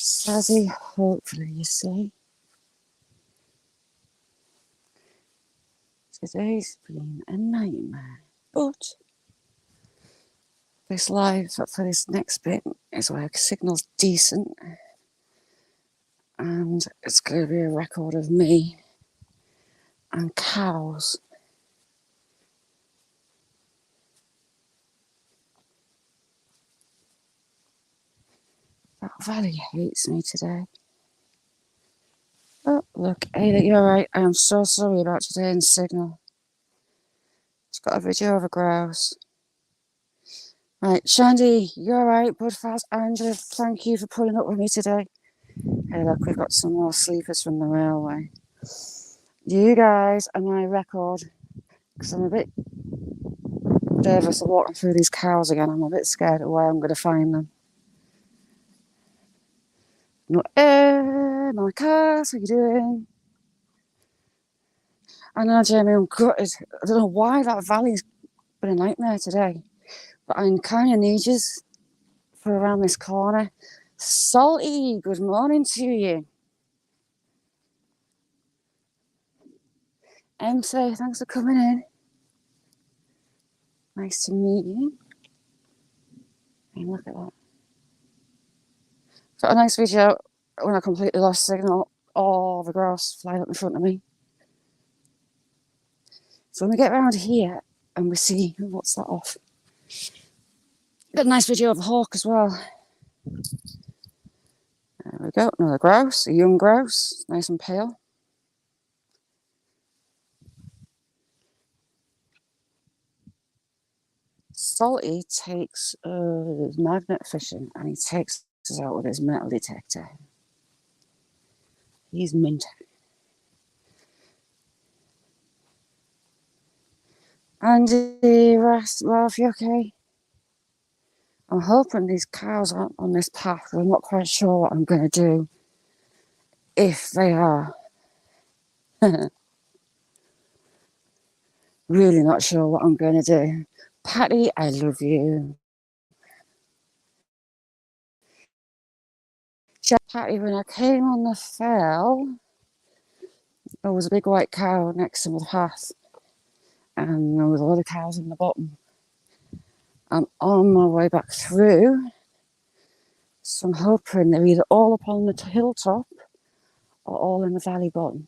Sazzy, hopefully, you see. Today's been a nightmare, but this live for this next bit is where signal's decent, and it's going to be a record of me and cows. That valley hates me today. Oh, look, Ada, you're right. I am so sorry about today's signal. It's got a video of a grouse. Right, Shandy, you're right. Budfast, Angela, thank you for putting up with me today. Hey, look, we've got some more sleepers from the railway. You guys are my record, because I'm a bit nervous of walking through these cows again. I'm a bit scared of where I'm going to find them. No, my cows, how you doing? I know, Jamie, I'm gutted. I don't know why that valley's been a nightmare today, but I kind of need you for around this corner. Salty, good morning to you. MC, thanks for coming in. Nice to meet you. And look at that. Got a nice video when I completely lost signal. All the grass flying up in front of me. So when we get around here and we see what's that off. Got a nice video of a hawk as well. There we go, another grouse, a young grouse, nice and pale. Salty takes magnet fishing and he takes us out with his metal detector. He's mint. Andy, Ralph, you okay? I'm hoping these cows aren't on this path. I'm not quite sure what I'm going to do if they are. Really not sure what I'm going to do. Patty, I love you. Patty, when I came on the fell, there was a big white cow next to the path, and there was a lot of cows in the bottom. I'm on my way back through, so I'm hoping they're either all up on the hilltop or all in the valley bottom,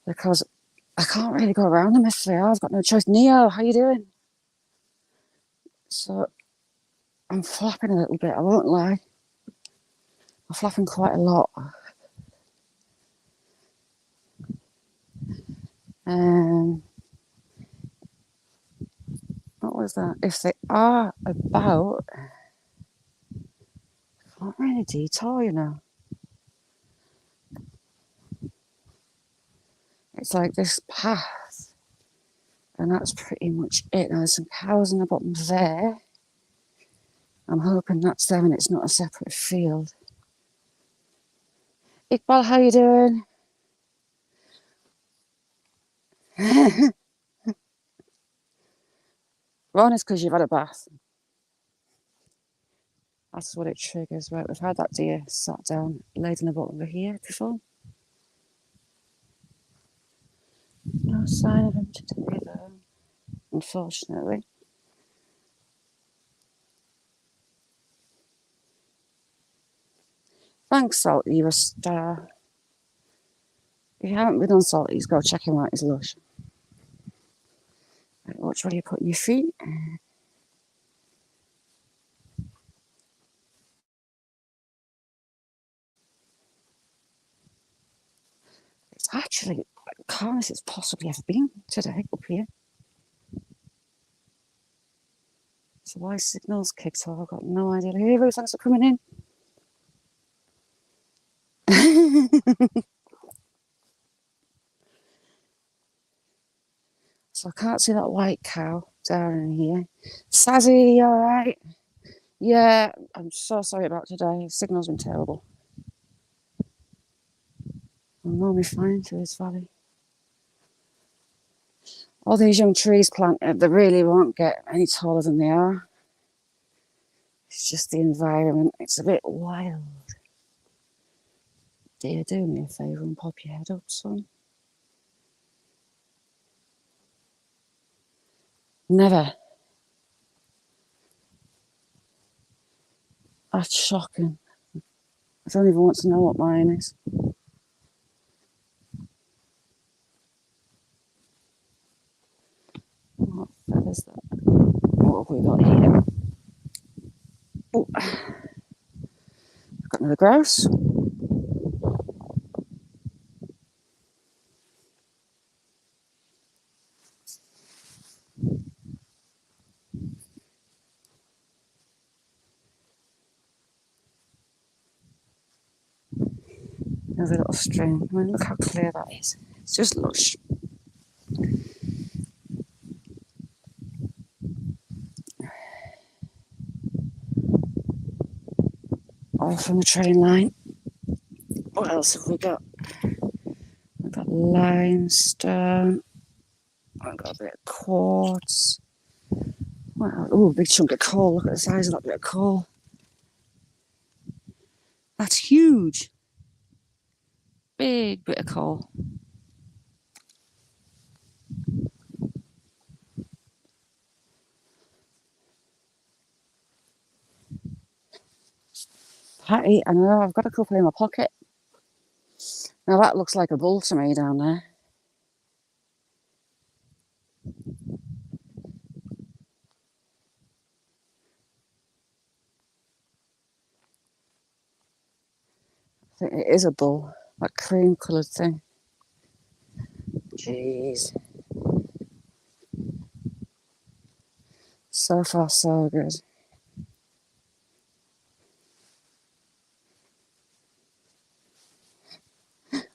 because I can't really go around them if they are. I've got no choice. Neo, how you doing? So I'm flapping a little bit, I won't lie. I'm flapping quite a lot. What was that? If they are about, I can't really detail, you know. It's like this path, and that's pretty much it. Now, there's some cows in the bottom there. I'm hoping that's them and it's not a separate field. Iqbal, how you doing? Ron, it's because you've had a bath. That's what it triggers. Right, we've had that deer sat down, laid in the bottom of here before. No sign of him today, though, unfortunately. Thanks, Salty, you're a star. If you haven't been on Salty's, go check him out, he's lush. Right, watch where you put your feet. It's actually calm as it's possibly ever been today up here. So why signals kicked off? I've got no idea. Hey, Rose, thanks for coming in. So I can't see that white cow down in here. Sazzy, you alright? Yeah, I'm so sorry about today. Signal's been terrible. I'm normally fine through this valley. All these young trees planted, they really won't get any taller than they are. It's just the environment. It's a bit wild. Dear, do me a favour and pop your head up, son. Never. That's shocking. I don't even want to know what mine is. What feathers that? What have we got here? Oh, I've got another grouse. Another little stream. I mean, look how clear that is. It's just lush. All from the train line. What else have we got? We've got limestone. I've got a bit of quartz. Wow. Oh, big chunk of coal. Look at the size of that bit of coal. That's huge. Big bit of coal. Patty, I know, I've got a couple in my pocket. Now that looks like a bull to me down there. I think it is a bull. That cream coloured thing. Jeez. So far, so good.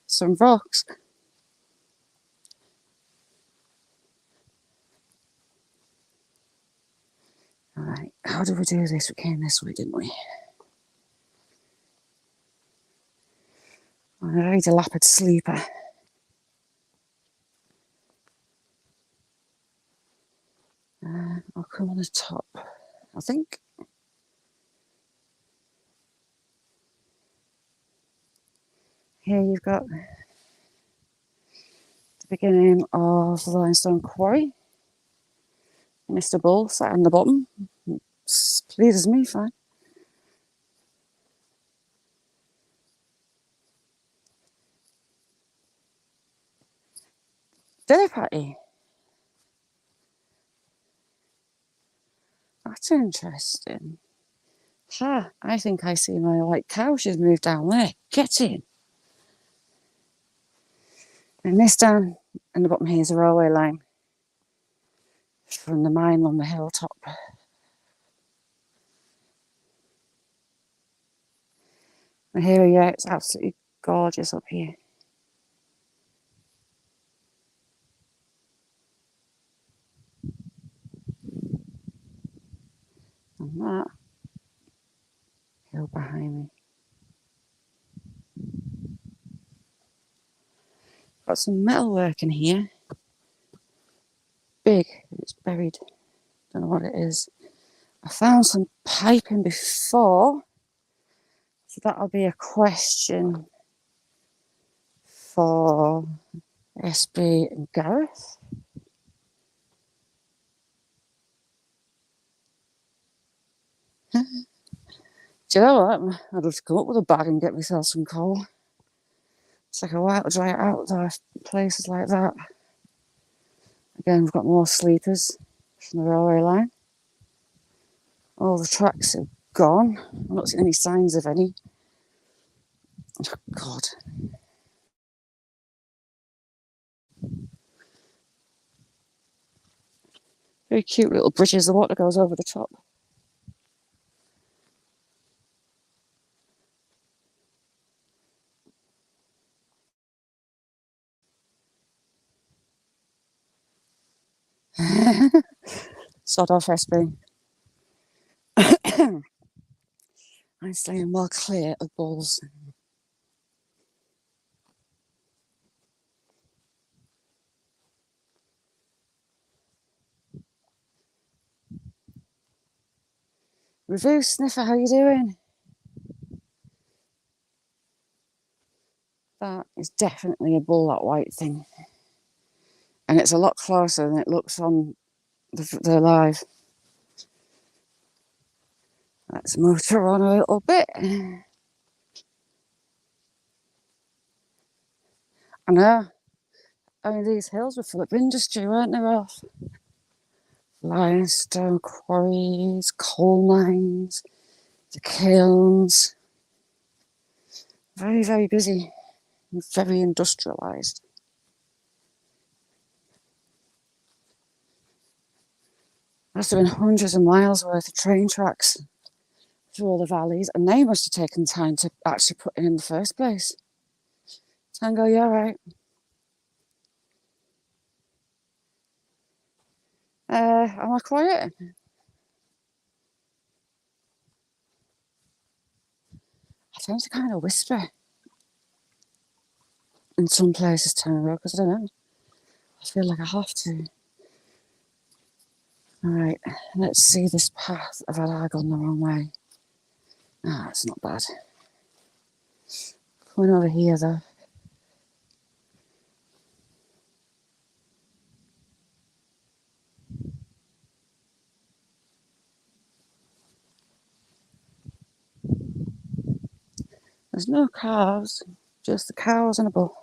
Some rocks. Alright, how did we do this? We came this way, didn't we? I'm a very dilapidated sleeper. I'll come on the top, I think. Here you've got the beginning of the limestone quarry. Mr. Bull sat on the bottom. Pleases me, fine. Did it, Patty? That's interesting. Ha, I think I see my white cow. She's moved down there. Get in. And this down in the bottom here is a railway line from the mine on the hilltop. And here we are. It's absolutely gorgeous up here. And that hill behind me. Got some metalwork in here. Big. It's buried. Don't know what it is. I found some piping before. So that'll be a question for SB and Gareth. Do you know what? I'd love to come up with a bag and get myself some coal. It's like a while to dry it out, though, places like that. Again, we've got more sleepers from the railway line. All the tracks are gone. I've not seen any signs of any. Oh, God. Very cute little bridges. The water goes over the top. Sod off, SB. I'm staying well clear of bulls. Review Sniffer, how you doing? That is definitely a bull, that white thing. And it's a lot closer than it looks on the live. Let's motor on a little bit. I know. I mean, these hills were full of industry, weren't they, Ralph? Limestone quarries, coal mines, the kilns. Very, very busy. Very industrialised. Must have been hundreds of miles worth of train tracks through all the valleys, and they must have taken time to actually put in the first place. Tango, you all right? Am I quiet? I tend to kind of whisper in some places, Tango, because I don't know. I feel like I have to. All right, let's see this path. I've had I gone the wrong way. Ah, it's not bad. Coming over here, though. There's no cars, just the cows and a bull.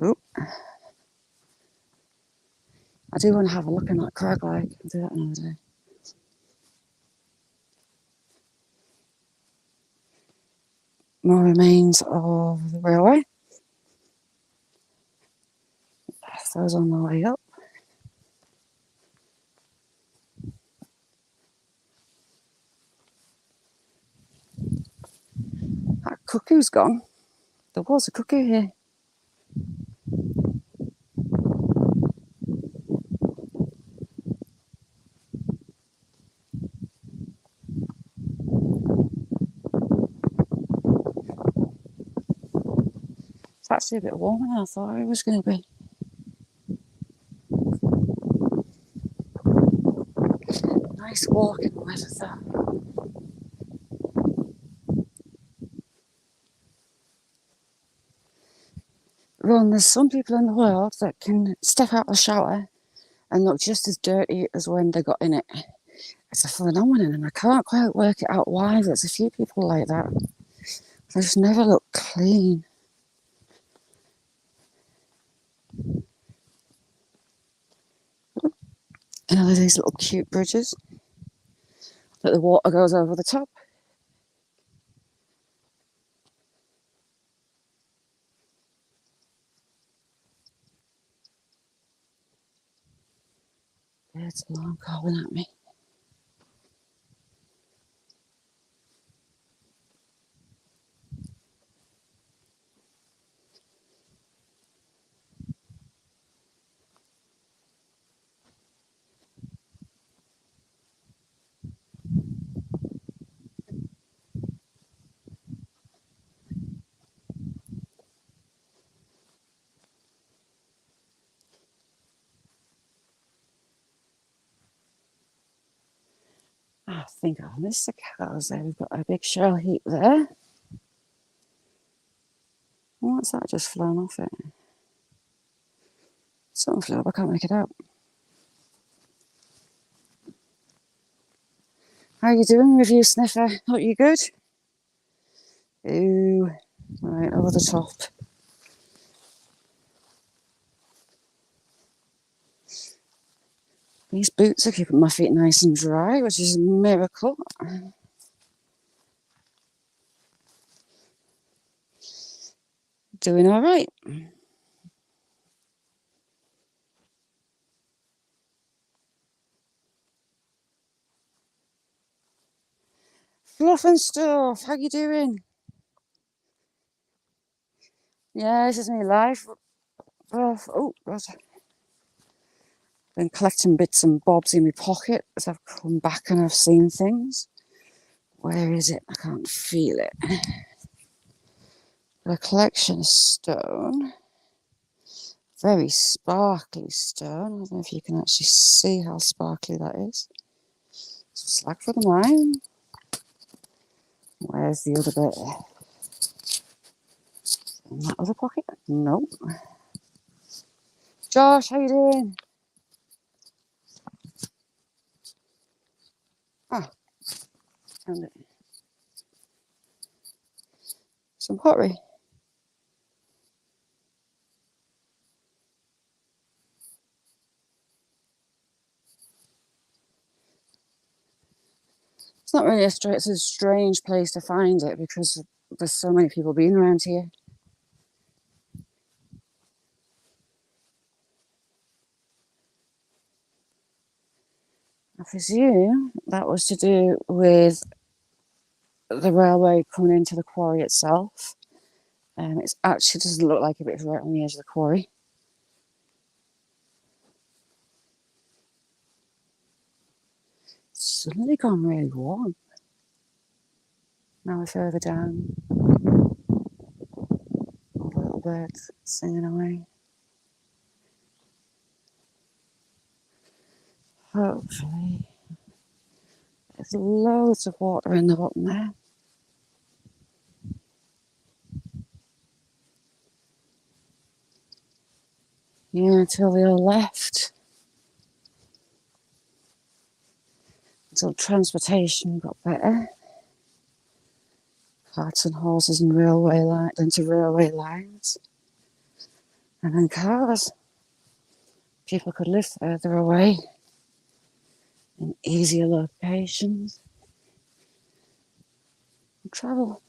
Oop. I do want to have a look in that crag lake. I'll do that another day. More remains of the railway. Those on the way up. That cuckoo's gone. There was a cuckoo here. It's actually a bit warmer than I thought it was going to be. Nice walking weather though. Ron, there's some people in the world that can step out of the shower and look just as dirty as when they got in it. It's a phenomenon, and I can't quite work it out why. There's a few people like that. They just never look clean. Another of these little cute bridges that the water goes over the top. It's alarm calling at me. I think I'll miss the cows there. We've got a big shell heap there. What's that just flown off it? Something flew up, I can't make it out. How are you doing, review sniffer? Hope you good? Ooh, right over the top. These boots are keeping my feet nice and dry, which is a miracle. Doing all right. Fluff and stuff, how you doing? Yeah, this is me live. Oh, God. Been collecting bits and bobs in my pocket as I've come back and I've seen things. Where is it? I can't feel it. A collection of stone. Very sparkly stone. I don't know if you can actually see how sparkly that is. Some slag for the mine. Where's the other bit? In that other pocket? No. Josh, how you doing? Ah, found it. Some pottery. It's not really it's a strange place to find it because there's so many people being around here. I presume that was to do with the railway coming into the quarry itself. It actually doesn't look like it, but it's right on the edge of the quarry. It's suddenly gone really warm. Now we're further down. All the little birds singing away. Hopefully. There's loads of water in the bottom there. Yeah, until they all left. Until transportation got better. Carts and horses and railway lines. And then cars. People could live further away in easier locations and travel.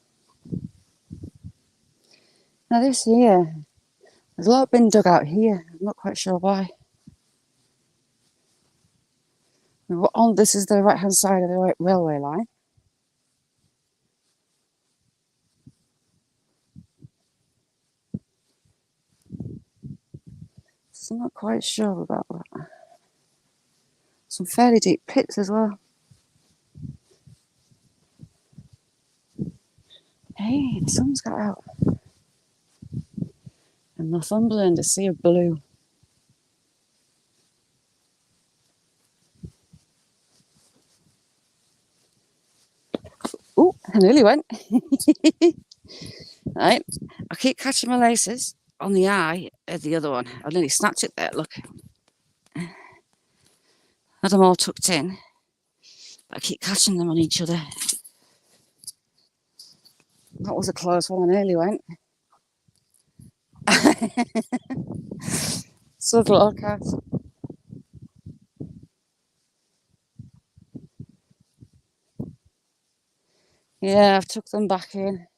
Now this here, there's a lot been dug out here. I'm not quite sure why. This is the right-hand side of the railway line. So I'm not quite sure about that. Some fairly deep pits as well. Hey, the sun's got out. And Northumberland, a sea of blue. Oh, I nearly went. Right, I keep catching my laces on the eye of the other one. I nearly snapped it there, look. Had them all tucked in, but I keep catching them on each other. That was a close one, I nearly went. Subtle little cat. Yeah, I've tucked them back in.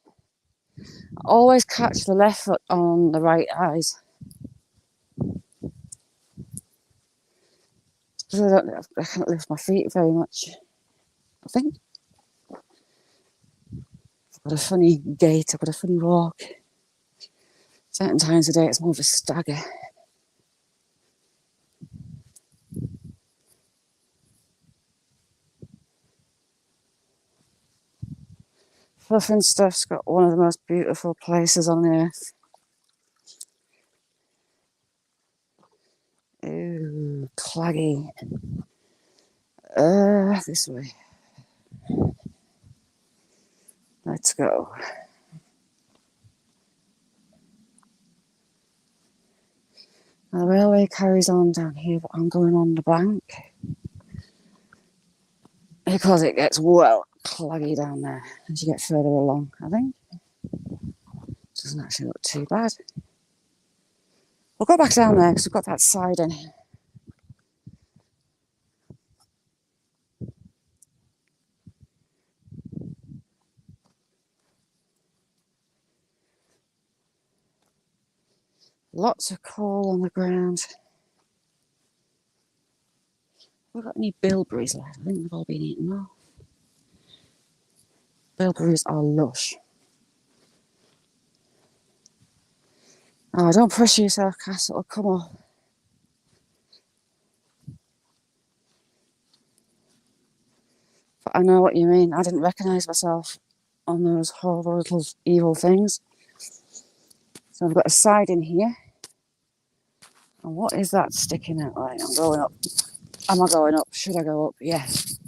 I always catch the left foot on the right eyes. Because I can't lift my feet very much, I think. I've got a funny gait, I've got a funny walk. Certain times of the day it's more of a stagger. Fluff and Stuff's got one of the most beautiful places on earth. Ooh, claggy. This way. Let's go. Now, the railway carries on down here, but I'm going on the bank because it gets well claggy down there as you get further along, I think. Doesn't actually look too bad. We'll go back down there because we've got that siding. Lots of coal on the ground. We've got any bilberries left? I think they've all been eaten off. Bilberries are lush. Oh, don't pressure yourself, Cass, it'll come off. But I know what you mean. I didn't recognise myself on those horrible little evil things. So I've got a side in here. And what is that sticking out? Right, I'm going up. Am I going up? Should I go up? Yes.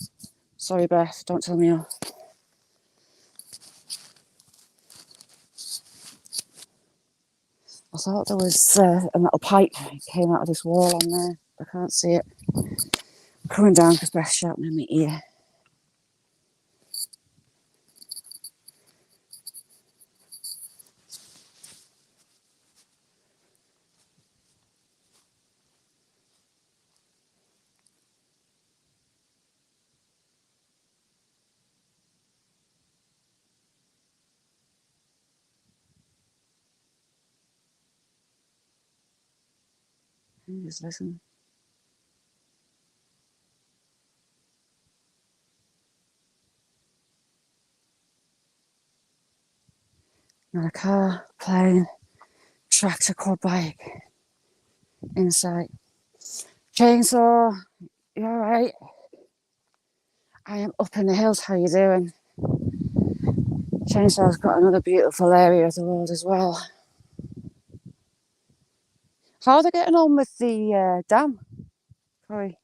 Sorry, Beth, don't tell me off. I thought there was a metal pipe came out of this wall on there. I can't see it. Coming down because Beth's shouting in my ear. Just listen. Not a car, plane, tractor, quad bike inside. Chainsaw, you alright? I am up in the hills, how you doing? Chainsaw's got another beautiful area of the world as well. How are they getting on with the dam, Corey?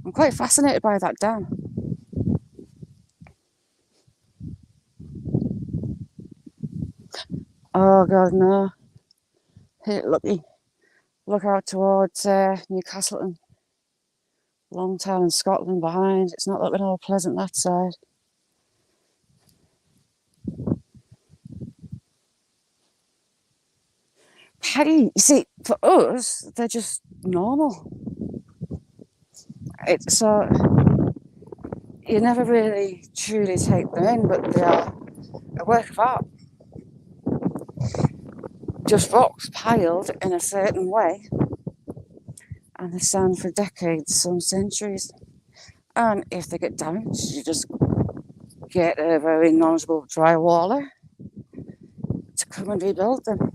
I'm quite fascinated by that dam. Oh God, no. Hey, look out towards Newcastle, Longtown and Scotland behind. It's not looking all pleasant that side. Peggy, you see, for us, they're just normal. So you never really truly take them in, but they are a work of art. Just rocks piled in a certain way, and they stand for decades, some centuries. And if they get damaged, you just get a very knowledgeable drywaller to come and rebuild them.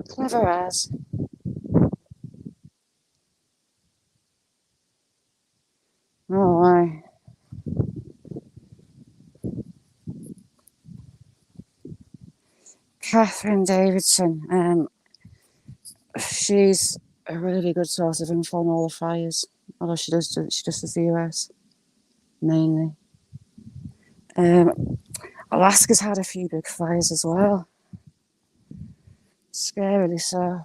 Clever as. Oh, my. Catherine Davidson, she's a really good source of info on all the fires, although she does the US mainly. Alaska's had a few big fires as well, scarily so.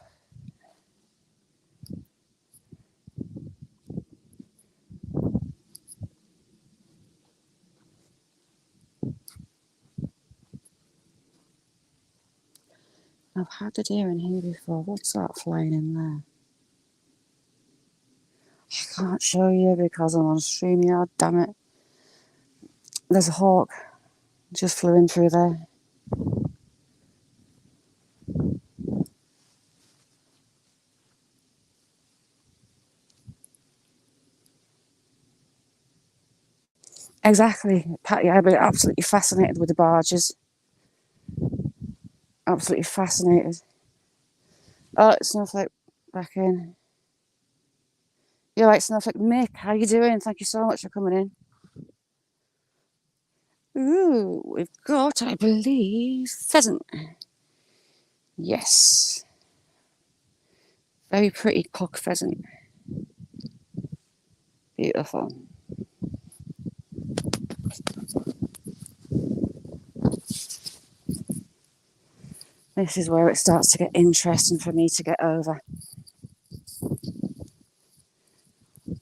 I've had the deer in here before. What's that flying in there? I can't show you because I'm on StreamYard, damn it. There's a hawk just flew in through there. Exactly, Patty. I've been absolutely fascinated with the barges. Absolutely fascinated. Oh, Snowflake back in. You're right, Snowflake. Mick, how you doing? Thank you so much for coming in. Ooh, we've got, I believe, pheasant. Yes. Very pretty cock pheasant. Beautiful. This is where it starts to get interesting for me to get over.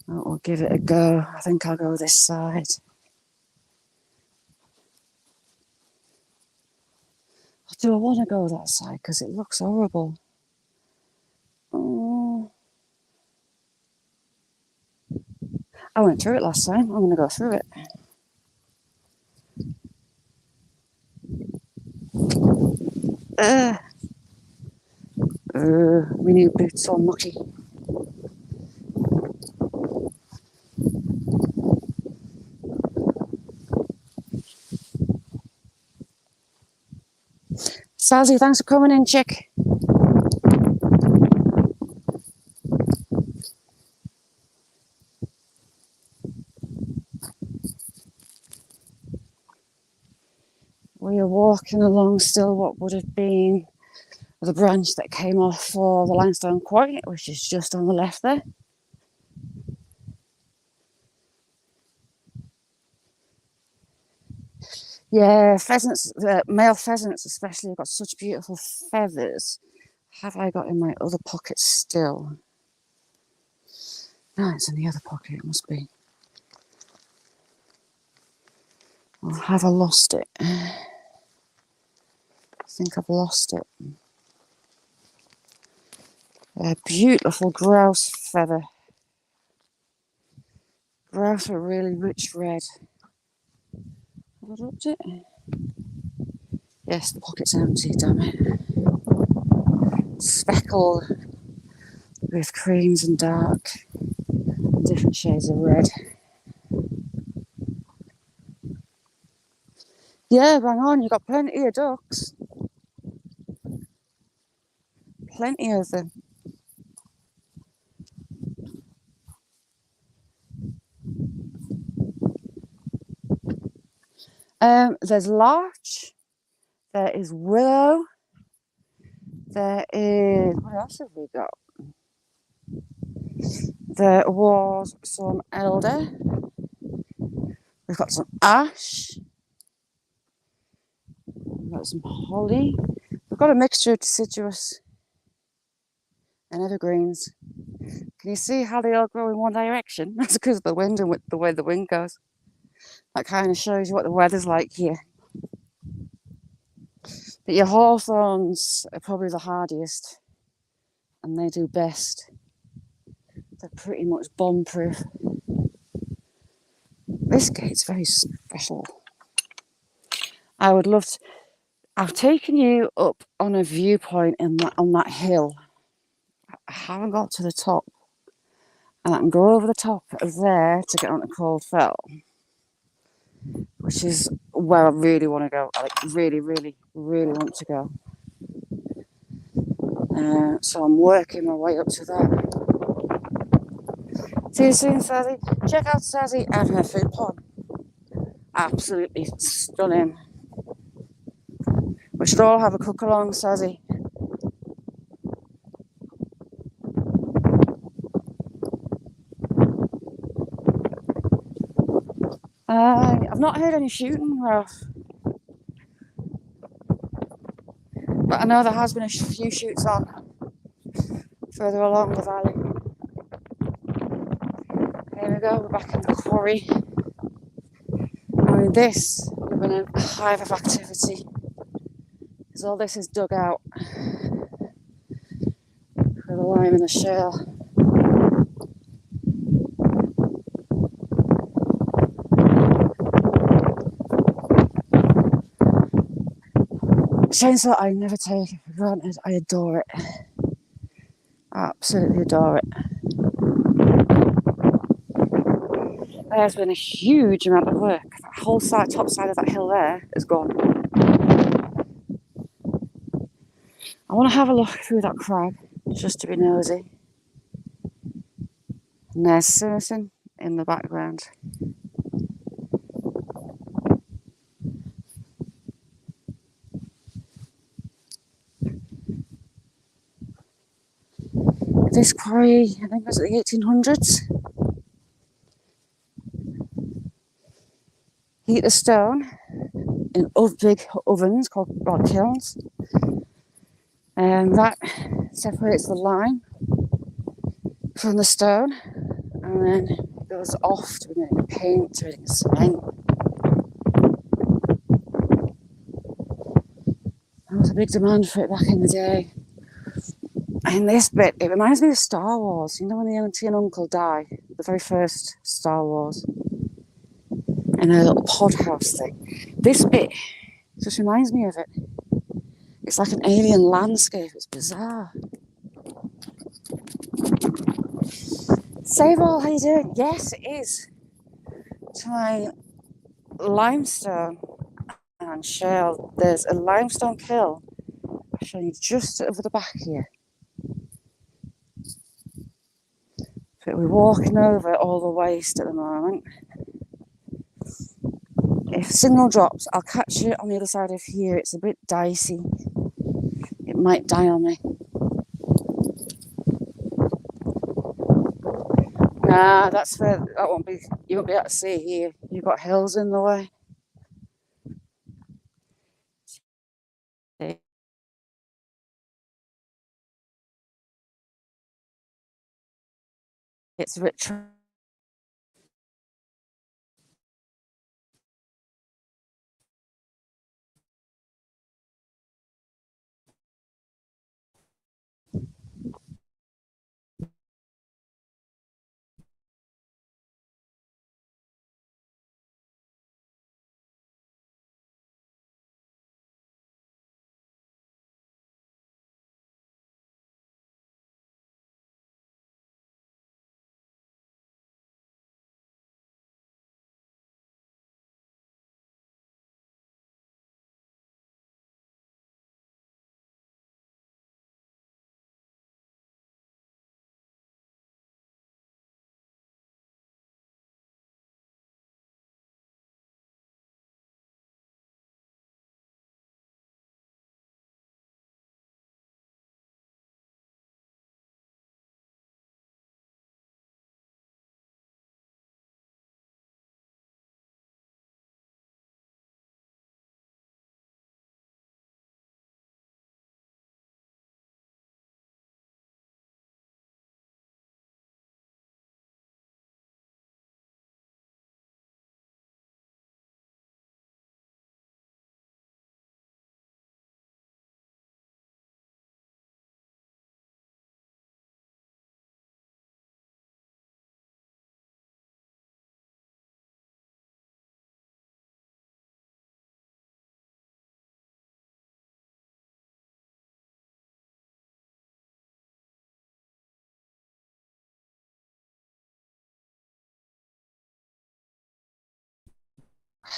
I'll give it a go. I think I'll go this side. Do I want to go that side? Because it looks horrible. Oh. I went through it last time. I'm going to go through it. My new boots are mucky. Sazzy, thanks for coming in, chick. We are walking along still what would have been the branch that came off for the limestone quarry, which is just on the left there. Yeah, pheasants, male pheasants especially, have got such beautiful feathers. Have I got in my other pocket still? No, it's in the other pocket, it must be. Or have I lost it? I think I've lost it. A beautiful grouse feather. Grouse are really rich red. Have I dropped it? Yes, the pocket's empty, damn it. Speckled with creams and dark, different shades of red. Yeah, bang on, you've got plenty of ducks. Plenty of them. There's larch, there is willow, there is, what else have we got? There was some elder, we've got some ash, we've got some holly, we've got a mixture of deciduous and evergreens. Can you see how they all grow in one direction? That's because of the wind and with the way the wind goes. That kind of shows you what the weather's like here. But your hawthorns are probably the hardiest, and they do best. They're pretty much bomb-proof. This gate's very special. I would love to. I've taken you up on a viewpoint on that hill. I haven't got to the top, and I can go over the top of there to get onto Cold Fell, which is where I really want to go. I really want to go. So I'm working my way up to that. See you soon, Sazzy. Check out Sazzy and her food pond. Absolutely stunning. We should all have a cook along, Sazzy. I've not heard any shooting, Ralph. But I know there has been a few shoots on further along the valley. Here we go, we're back in the quarry. Now in this, we've been a hive of activity. Because all this is dug out for the lime and the shale. Chainsaw I never take it for granted. I adore it. Absolutely adore it. There's been a huge amount of work. That whole side, top side of that hill there is gone. I want to have a look through that crag just to be nosy. And there's Susan in the background. This quarry, I think, was at the 1800s. Heat the stone in big ovens called kilns, and that separates the lime from the stone, and then it goes off to making paint, to making cement. There was a big demand for it back in the day. And this bit, it reminds me of Star Wars. You know when the auntie and uncle die? The very first Star Wars. And a little pod house thing. This bit just reminds me of it. It's like an alien landscape. It's bizarre. Save all, how you doing? Yes, it is. To my limestone and shale. There's a limestone kiln. I'll show you just over the back here. But we're walking over all the waste at the moment. If signal drops, I'll catch it on the other side of here. It's a bit dicey. It might die on me. Nah, you won't be able to see here. You've got hills in the way. It's a bit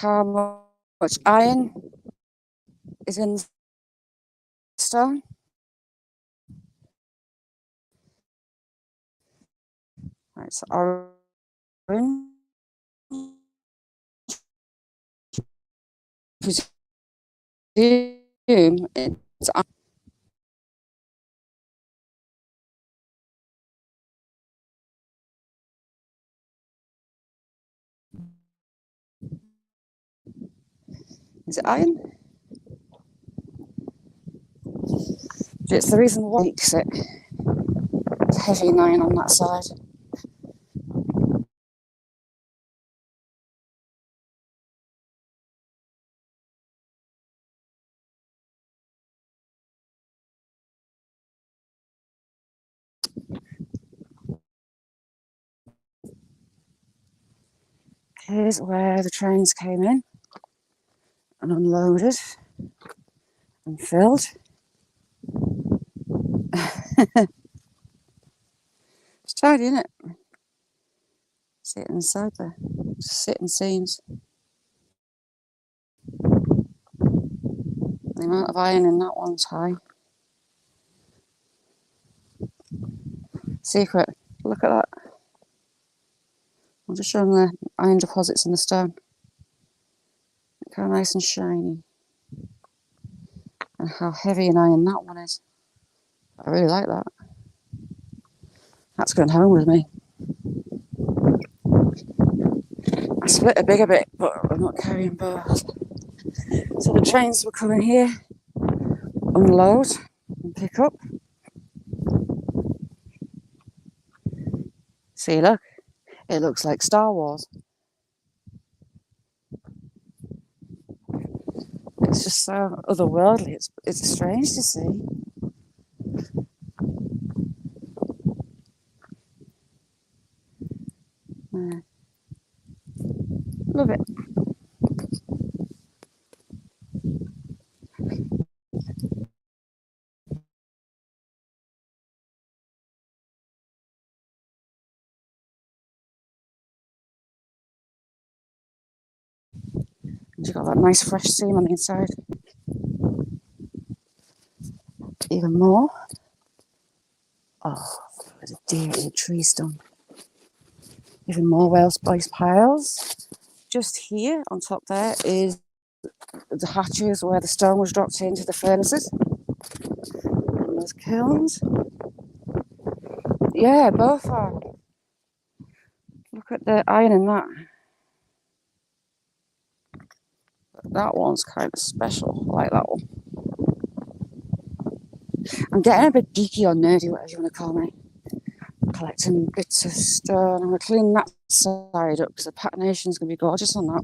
how much iron is in the stone. Right, so orange. Presume it's is it iron? It's the reason why it makes it heavy iron on that side. Here's where the trains came in and unloaded and filled. It's tidy, isn't it? See it inside there. Sitting scenes. The amount of iron in that one's high. Secret. Look at that. I'm just showing the iron deposits in the stone. Look how nice and shiny. And how heavy an iron that one is. I really like that. That's going home with me. I split a bigger bit, but I'm not carrying both. So the trains will come in here, unload, and pick up. See, look. It looks like Star Wars. It's just so otherworldly. It's strange to see. Yeah. Love it. And you've got that nice fresh seam on the inside. Even more. Oh, there's a deer in a tree stump. Even more Welsh Boys piles. Just here on top there is the hatches where the stone was dropped into the furnaces. And those kilns. Yeah, both are. Look at the iron in that. That one's kind of special. I like that one. I'm getting a bit geeky or nerdy, whatever you want to call me. collecting bits of stone. I'm going to clean that side up because the patination's going to be gorgeous on that.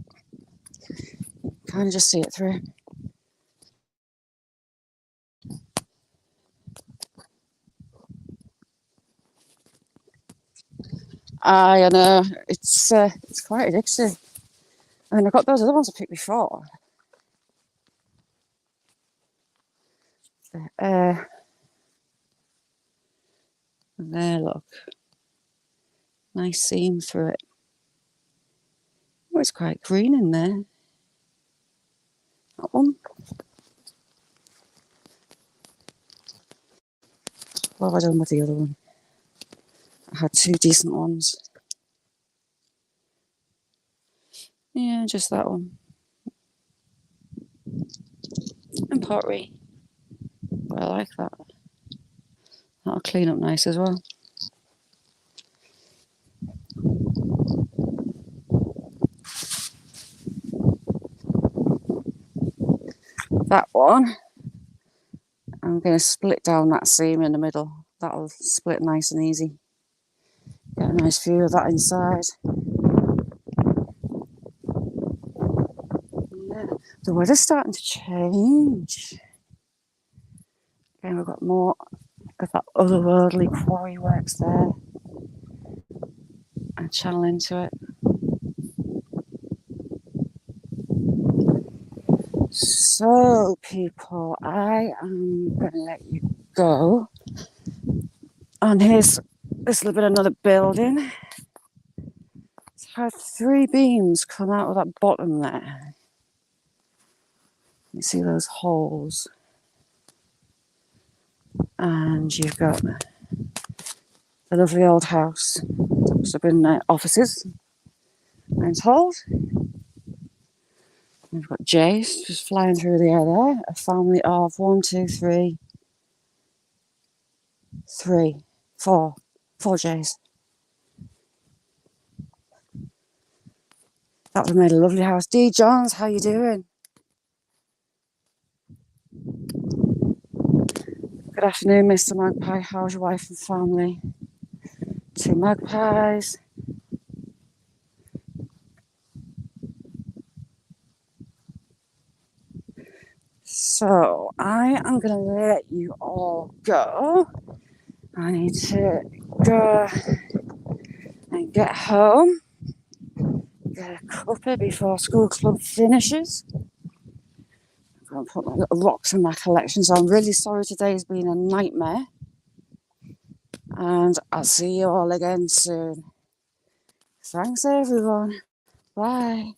Kind of just see it through. I know, it's quite addictive. I mean, I've got those other ones I picked before. There, look. Nice seam through it. Oh, it's quite green in there. That one. What have I done with the other one? I had two decent ones. Yeah, just that one. And pottery. But I like that. That'll clean up nice as well. That one, I'm going to split down that seam in the middle. That'll split nice and easy. Get a nice view of that inside. Yeah. The weather's starting to change. Again, we've got more of that otherworldly quarry works there. And channel into it. So, people, I am going to let you go. And here's this little bit of another building. It's had 3 beams come out of that bottom there. You see those holes. And you've got a lovely old house. Must have been offices, I'm told. We've got Jays just flying through the air there. A family of 1, 2, 3, 4 Jays. That would have made a lovely house. D. Johns, how you doing? Good afternoon, Mr. Magpie. How's your wife and family? 2 magpies. So I am going to let you all go. I need to go and get home. Get a cuppa before school club finishes. I'm going to put my little rocks in my collection. So I'm really sorry today's been a nightmare. And I'll see you all again soon. Thanks, everyone. Bye.